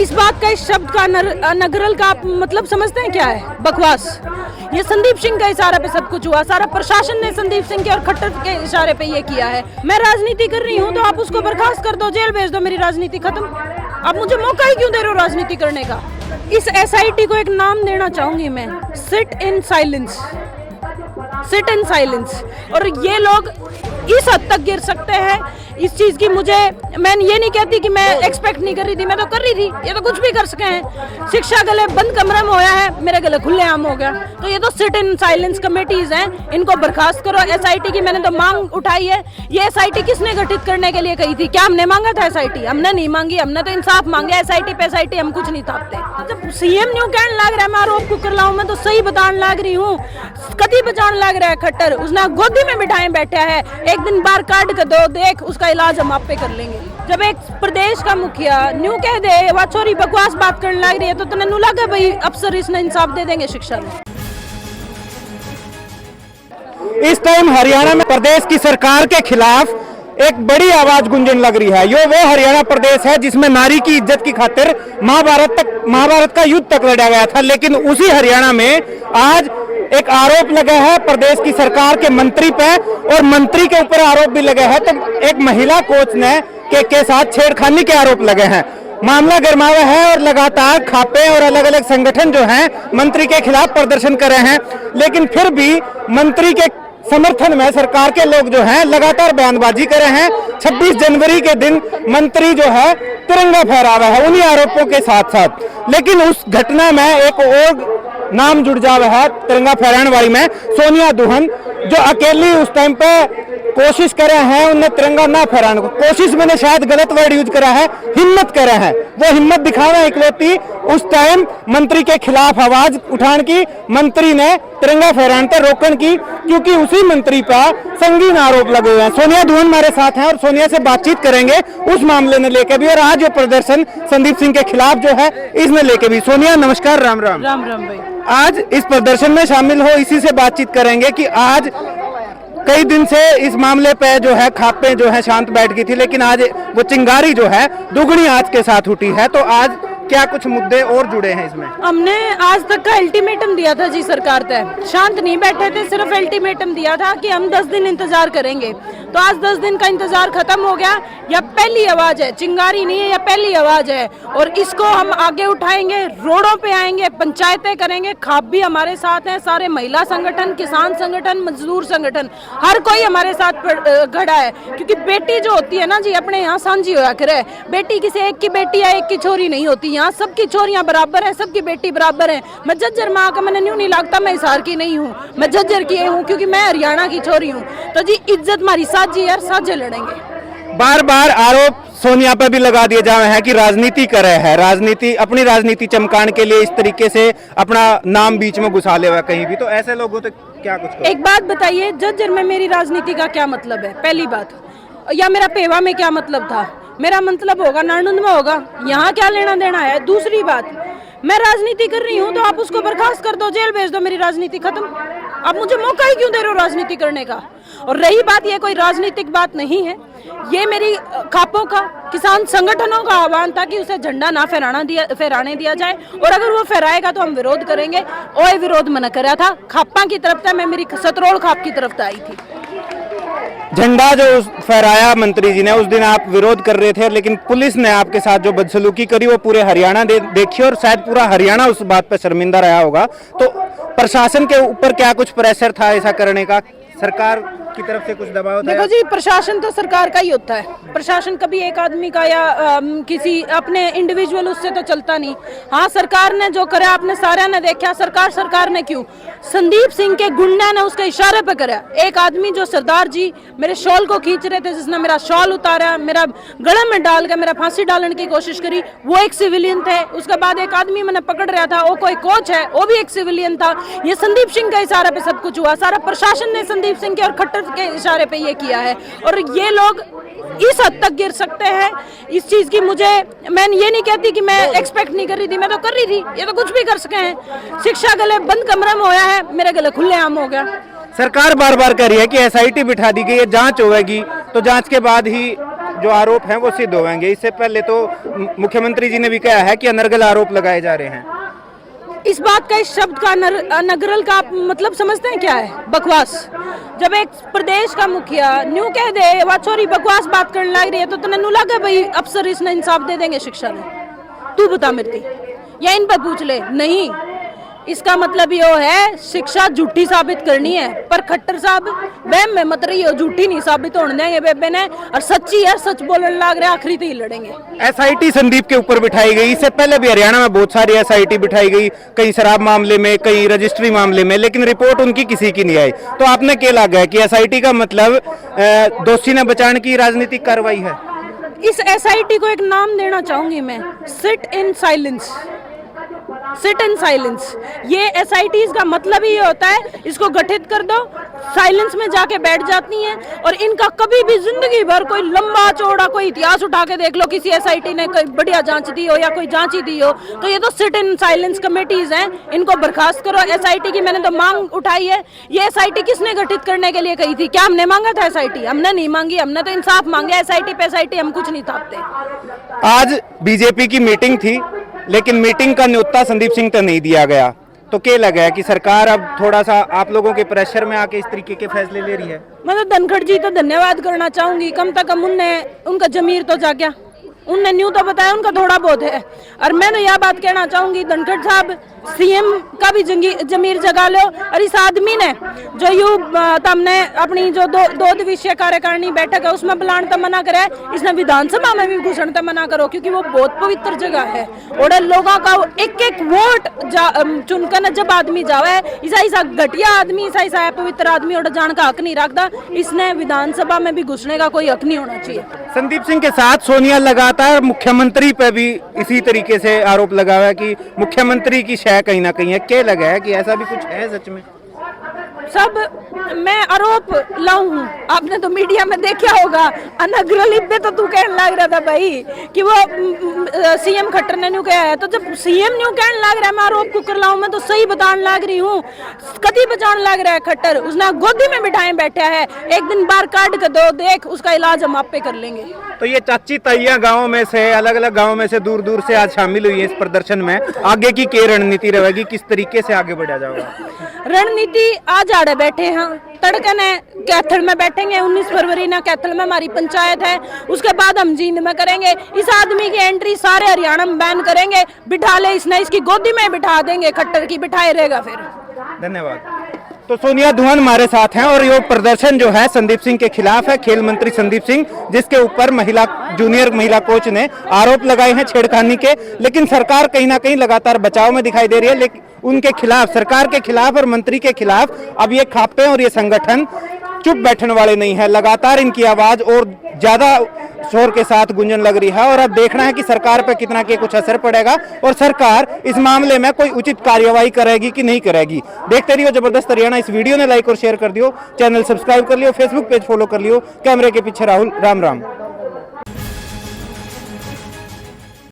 इस बात का, इस शब्द का, नगरल का आप मतलब समझते हैं क्या है? बकवास। ये संदीप सिंह के इशारे पे सब कुछ हुआ, सारा प्रशासन ने संदीप सिंह के और खट्टर के इशारे पे ये किया है। मैं राजनीति कर रही हूँ तो आप उसको बर्खास्त कर दो, जेल भेज दो, मेरी राजनीति खत्म। आप मुझे मौका ही क्यों दे रहे हो राजनीति करने का? इस एसआईटी को एक नाम देना चाहूंगी मैं, sit in silence. Sit in silence. और ये लोग इस हद तक गिर सकते हैं इस चीज की, मैं ये नहीं कहती कि मैं एक्सपेक्ट नहीं कर रही थी, मैं तो कर रही थी। ये तो कुछ भी कर सके हैं। शिक्षा गले बंद कमरे में होया है, मेरे गले खुलेआम हो गया। तो ये तो सिट इन साइलेंस कमेटीज हैं, इनको बर्खास्त करो। एसआईटी की मैंने तो मांग उठाई है। ये एसआईटी किसने गठित करने के लिए कही थी? क्या हमने मांगा था एसआईटी? हमने नहीं मांगी, हमने तो इंसाफ मांगे। एसआईटी पे एसआईटी हम कुछ नहीं थापते। जब सीएम न्यू कहने लग रहा है मैं आरोप को कर लाऊं, मैं तो सही बताने लग रही हूँ। कदी बचाने लग रहा है खट्टर, उसने गोदी में बिठाए बैठा है। एक दिन बाहर काट के दो, देख उसका इलाज हम आप पे कर लेंगे। जब एक प्रदेश का मुखिया न्यू कह दे वह छोरी बकवास बात करने लग रही है तो तने नु लगा भाई अफसर इसने इंसाफ दे देंगे शिक्षा में। इस टाइम हरियाणा में प्रदेश की सरकार के खिलाफ एक बड़ी आवाज गुंजन लग रही है। यो वो हरियाणा प्रदेश है जिसमें नारी की इज्जत की खातिर महाभारत का युद्ध तक लड़ा गया था। लेकिन उसी हरियाणा में आज एक आरोप लगा है प्रदेश की सरकार के मंत्री पे, और मंत्री के ऊपर आरोप भी लगे हैं। तो एक महिला कोच ने के साथ छेड़खानी के आरोप लगे हैं। मामला गरमाया है और लगातार खापे और अलग अलग संगठन जो हैं मंत्री के खिलाफ प्रदर्शन कर रहे हैं। लेकिन फिर भी मंत्री के समर्थन में सरकार के लोग जो हैं लगातार बयानबाजी कर रहे हैं। 26 जनवरी के दिन मंत्री जो है तिरंगा फहरा रहा है उन्हीं आरोपों के साथ साथ। लेकिन उस घटना में एक और नाम जुड़ जावा है तिरंगा फहराने वाली में, सोनिया दुहन, जो अकेली उस टाइम पे कोशिश करे हैं उन्हें तिरंगा ना फहराने को। कोशिश मैंने शायद गलत वर्ड यूज करा है, हिम्मत करे हैं। वो हिम्मत दिखावे इकलौती उस टाइम मंत्री के खिलाफ आवाज उठाने की, मंत्री ने तिरंगा फहराने पर रोकने की, क्योंकि उसी मंत्री पर संगीन आरोप लगे हुए हैं। सोनिया दुहन हमारे साथ हैं और सोनिया से बातचीत करेंगे उस मामले ने लेकर भी, और आज जो प्रदर्शन संदीप सिंह के खिलाफ जो है इसने लेके भी। सोनिया नमस्कार। राम राम। राम राम भाई। आज इस प्रदर्शन में शामिल हो, इसी से बातचीत करेंगे कि आज कई दिन से इस मामले पे जो है खापे जो है शांत बैठ गई थी, लेकिन आज वो चिंगारी जो है दुगनी आज के साथ उठी है। तो आज क्या कुछ मुद्दे और जुड़े हैं इसमें? हमने आज तक का अल्टीमेटम दिया था जी सरकार तय, शांत नहीं बैठे थे, सिर्फ अल्टीमेटम दिया था कि हम 10 दिन इंतजार करेंगे। तो आज 10 दिन का इंतजार खत्म हो गया। यह पहली आवाज है, चिंगारी नहीं है, यह पहली आवाज है और इसको हम आगे उठाएंगे, रोडों पे आएंगे, पंचायतें करेंगे। खाप भी हमारे साथ हैं, सारे महिला संगठन, किसान संगठन, मजदूर संगठन, हर कोई हमारे साथ खड़ा है। क्योंकि बेटी जो होती है ना जी, अपने यहाँ सांझी होया करे। बेटी किसी एक की बेटी या एक की छोरी नहीं होती, यहाँ सबकी छोरियां बराबर हैं, सबकी बेटी बराबर है। मैं झज्जर में आकर मैंने न्यू नहीं लगता मैं हिसार की नहीं हूँ, मैं झज्जर की हूँ क्योंकि मैं हरियाणा की छोरी हूँ। तो जी इज्जत हमारी साझी यार, साझे लड़ेंगे। बार बार आरोप सोनिया पर भी लगा दिए जा रहे हैं कि राजनीति कर रहे हैं, अपनी राजनीति चमकाने के लिए इस तरीके से अपना नाम बीच में घुसा ले हुआ कहीं भी। तो ऐसे लोगों तो क्या कुछ करो? एक बात बताइए, झज्जर में मेरी राजनीति का क्या मतलब है? पहली बात, या मेरा पेवा में क्या मतलब था? मेरा मतलब होगा नारनंद में होगा, यहाँ क्या लेना देना है? दूसरी बात, मैं राजनीति कर रही हूँ तो आप उसको बर्खास्त कर दो, जेल भेज दो, मेरी राजनीति खत्म। आप मुझे मौका ही क्यों दे रहे हो राजनीति करने का? और रही बात, ये कोई राजनीतिक बात नहीं है, ये मेरी खापों का, किसान संगठनों का आह्वान था कि उसे झंडा ना फहराने दिया जाए, और अगर वो फहराएगा तो हम विरोध करेंगे। और विरोध मैंने करा था, खापा की तरफ था, मैं मेरी सतरोड़ खाप की तरफ आई थी। झंडा जो फहराया मंत्री जी ने, उस दिन आप विरोध कर रहे थे, लेकिन पुलिस ने आपके साथ जो बदसलूकी करी वो पूरे हरियाणा देखी और शायद पूरा हरियाणा उस बात पर शर्मिंदा रहा होगा। तो प्रशासन के ऊपर क्या कुछ प्रेशर था ऐसा करने का? सरकार की तरफ से कुछ दबाव था? देखो जी, प्रशासन तो सरकार का ही होता है। प्रशासन कभी एक आदमी का या किसी अपने इंडिविजुअल उससे तो चलता नहीं। हाँ, सरकार ने जो करा आपने सारे ने देखा। सरकार ने क्यों? संदीप सिंह के गुंडा ने उसके इशारे पे करा। एक आदमी जो सरदार जी मेरे शॉल को खींच रहे थे, जिसने मेरा शॉल उतारा, मेरा गले में डाल के मेरा फांसी डालने की कोशिश करी, वो एक सिविलियन थे। उसके बाद एक आदमी मैंने पकड़ रहा था, वो कोई कोच है, वो भी एक सिविलियन था। ये संदीप सिंह के इशारे पे सब कुछ हुआ। सारा प्रशासन ने संदीप सिंह के और खट्टर के इशारे पे ये किया है, और ये लोग इस हद तक गिर सकते हैं इस चीज की। मैं ये नहीं कहती कि मैं एक्सपेक्ट नहीं कर रही थी, मैं तो कर रही थी। ये तो कुछ भी कर सके हैं। शिक्षा गले बंद कमरे में होया है, मेरे गले खुलेआम हो गया। सरकार बार बार कह रही है कि एसआईटी बिठा दी गई है, जांच होगी, तो जांच के बाद ही जो आरोप हैं वो सिद्ध होंगे। इससे पहले तो मुख्यमंत्री जी ने भी कहा है कि अनर्गल आरोप लगाए जा रहे हैं। इस बात का, इस शब्द का, अनर्गल का आप मतलब समझते हैं क्या है? बकवास। जब एक प्रदेश का मुखिया न्यू कह दे वाह छोरी बकवास बात करने लग रही है तो तने नु लगे भाई अफसर इसने इंसाफ दे देंगे शिक्षा में? तू बता मेरे को, या इन पर पूछ ले। नहीं, इसका मतलब ये है शिक्षा झूठी साबित करनी है। पर खट्टर साहब वहम में मत रही हो, झूठी नहीं साबित होने देंगे बेबे ने, और सच्ची है, सच बोलने लग रहे, आखिरी तो ही लड़ेंगे। एसआईटी संदीप के ऊपर बिठाई गई, इससे पहले भी हरियाणा में बहुत सारी एसआईटी बिठाई गई, कई शराब मामले में, कई रजिस्ट्री मामले में, लेकिन रिपोर्ट उनकी किसी की नहीं आई। तो आपने क्या लगा है कि एसआईटी का मतलब दोषी ने बचाने की राजनीतिक कार्रवाई है? इस एसआईटी को एक नाम देना चाहूंगी मैं, sit in silence. Sit in silence, ये एसआईटीज का मतलब ही होता है इसको गठित कर दो, साइलेंस में जाके बैठ जाती हैं, और इनका कभी भी जिंदगी भर कोई लंबा चौड़ा कोई इतिहास उठा के देख लो, किसी एसआईटी ने कोई बढ़िया जांच दी हो या कोई जांच ही दी हो, तो ये तो सिट इन साइलेंस कमेटीज हैं, इनको बर्खास्त करो। एसआईटी की मैंने तो मांग उठाई है। ये एसआईटी किसने गठित करने के लिए कही थी? क्या हमने मांगा था एसआईटी? हमने नहीं मांगी, हमने तो इंसाफ मांगे। एसआईटी पे एसआईटी हम कुछ नहीं थापते। आज बीजेपी की मीटिंग थी, लेकिन मीटिंग का न्योता संदीप सिंह को नहीं दिया गया। तो क्या लगा है कि सरकार अब थोड़ा सा आप लोगों के प्रेशर में आके इस तरीके के फैसले ले रही है? मैं तो धनखड़ जी तो धन्यवाद करना चाहूंगी, कम से कम उनका जमीर तो जागया, उनने न्यू तो बताया, उनका थोड़ा बहुत है। और मैं तो यह बात कहना चाहूंगी, धनखड़ साहब सीएम का भी जमीर जगा लो, और इस आदमी ने जो यू तमने अपनी जो दो दिवसीय कार्यकारिणी बैठक है उसमें बुलाने तो मना करे, इसने विधानसभा में भी घुसण तो मना करो, क्योंकि वो बहुत पवित्र जगह है और लोगों का एक एक वोट चुनकर जब आदमी जावे, ऐसा घटिया आदमी, ऐसा पवित्र आदमी और जान का हक नहीं रखता। इसने विधानसभा में भी घुसने का कोई हक नहीं होना चाहिए। संदीप सिंह के साथ सोनिया लगातार मुख्यमंत्री पे भी इसी तरीके से आरोप लगा हुआ है कि मुख्यमंत्री की कहीं ना कहीं है। क्या लगा है कि ऐसा भी कुछ है सच में? सब मैं आरोप लाऊं हूं, आपने तो मीडिया में देखा होगा, अनर्गल पे तो तू कहने लग रहा था भाई कि वो सीएम खट्टर ने न्यू कहा है, तो जब सीएम न्यू कहने लग रहा है मैं आरोप कुकर लाऊं, मैं तो सही बताने लग रही हूँ। कभी बचाने लग रहा है खट्टर, उसने गोदी में बिठाए बैठा है, एक दिन बाहर काट के दो, देख उसका इलाज हम आप पे कर लेंगे। तो ये चाची ताइयां गाँव में से, अलग अलग गाँव में से, दूर दूर से आज शामिल हुई है इस प्रदर्शन में। आगे की क्या रणनीति रहेगी, किस तरीके से आगे बढ़ा जाएगा? रणनीति आज आड़े बैठे हैं, तड़के ने कैथल में बैठेंगे, 19 फरवरी ना कैथल में हमारी पंचायत है, उसके बाद हम जींद में करेंगे। इस आदमी की एंट्री सारे हरियाणा में बैन करेंगे, बिठा ले इसने, इसकी गोदी में बिठा देंगे, खट्टर की बिठाए रहेगा फिर। धन्यवाद। तो सोनिया धुआन हमारे साथ हैं और ये प्रदर्शन जो है संदीप सिंह के खिलाफ है। खेल मंत्री संदीप सिंह, जिसके ऊपर जूनियर महिला कोच ने आरोप लगाए हैं छेड़खानी के, लेकिन सरकार कहीं ना कहीं लगातार बचाव में दिखाई दे रही है। लेकिन उनके खिलाफ, सरकार के खिलाफ और मंत्री के खिलाफ अब ये खापे और ये संगठन चुप बैठने वाले नहीं है। लगातार इनकी आवाज और ज्यादा शोर के साथ गुंजन लग रही है और अब देखना है कि सरकार पे कितना के कुछ असर पड़ेगा और सरकार इस मामले में कोई उचित कार्यवाही करेगी कि नहीं करेगी। देखते रहिए जबरदस्त हरियाणा। इस वीडियो ने लाइक और शेयर कर दियो, चैनल सब्सक्राइब कर लियो, फेसबुक पेज फॉलो कर लियो। कैमरे के पीछे राहुल, राम राम।